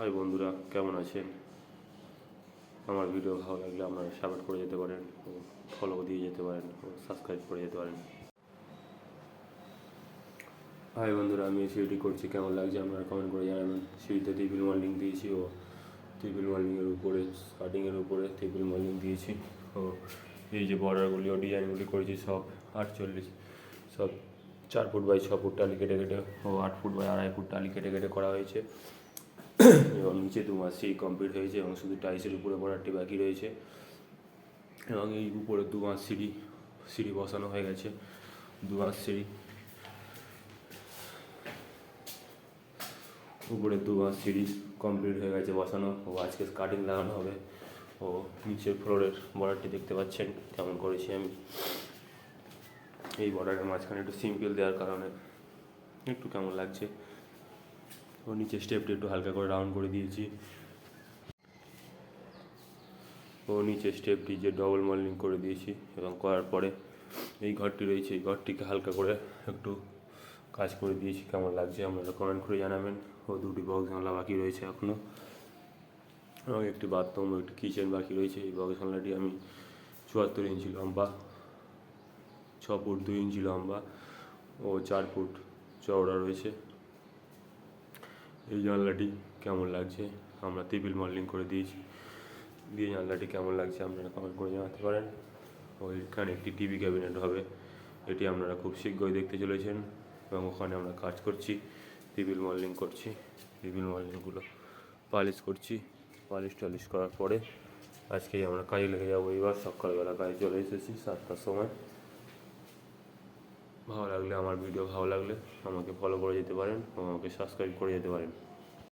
High বন্ধুরা, কেমন আছেন? আমার ভিডিও ভালো লাগলে আপনারা সাপোর্ট করে যেতে পারেন ও ফলো দিয়ে যেতে পারেন ও সাবস্ক্রাইব করে যেতে পারেন। হাই বন্ধুরা, আমি সিঁড়িটি করছি, কেমন লাগছে আপনারা কমেন্ট করে জানাবেন। সিঁড়িতে ত্রিপল মল্ডিং দিয়েছি ও ত্রিপল মল্ডিংয়ের উপরে স্টার্টিংয়ের উপরে ত্রিপল মল্ডিং দিয়েছি ও এই যে বর্ডারগুলি ও ডিজাইনগুলি করেছি সব 48, সব 4 ফুট বাই 6 ফুট টালি কেটে কেটে ও 8 ফুট বাই 2.5 ফুট টালি কেটে কেটে করা হয়েছে এবং নিচে 2 মাস সেই কমপ্লিট হয়েছে এবং শুধু টাইলসের উপরে বর্ডারটি বাকি রয়েছে এবং এই উপরে 2 মাস সিঁড়ি বসানো হয়ে গেছে। 2 মাস সিঁড়ি উপরে 2 মাস সিঁড়ি কমপ্লিট হয়ে গেছে বসানো ও আজকে কাটিং লাগানো হবে ও নিচের ফ্লোরের বর্ডারটি দেখতে পাচ্ছেন কেমন করেছি আমি। এই বর্ডারের মাঝখানে একটু সিম্পল দেওয়ার কারণে একটু কেমন লাগছে ও নিচে স্টেপটি একটু হালকা করে রাউন্ড করে দিয়েছি ও নিচে স্টেপটি যে ডবল মল্ডিং করে দিয়েছি এবং করার পরে এই ঘরটি রয়েছে, এই ঘরটিকে হালকা করে একটু কাজ করে দিয়েছি। কেমন লাগছে আপনারা কমেন্ট করে জানাবেন। ও 2টি বক্স জানলা বাকি রয়েছে এখনও এবং একটি বাথরুম ও একটি কিচেন বাকি রয়েছে। এই বক্স জানলাটি আমি 74 ইঞ্চি লম্বা, 6 ফুট 2 ইঞ্চি লম্বা ও 4 ফুট চওড়া রয়েছে। এই জানলাটি কেমন লাগছে, আমরা ত্রিপল মল্ডিং করে দিয়েছি। জানলাটি কেমন লাগছে আপনারা কমেন্ট করে জানাতে পারেন। ওইখানে একটি টিভি ক্যাবিনেট হবে, এটি আপনারা খুব শীঘ্রই দেখতে চলেছেন এবং ওখানে আমরা কাজ করছি, ত্রিপল মল্ডিং করছি। ত্রিপল মল্ডিংগুলো পালিশ করছি, পালিশ টালিশ করার পরে আজকেই আমরা কাজে লেগে যাবো। এবার সকালবেলা কাজে চলে এসেছি 7টার সময়। ভালো লাগলে আমার ভিডিও ভালো লাগলে আমাকে ফলো করে যেতে পারেন ও আমাকে সাবস্ক্রাইব করে যেতে পারেন।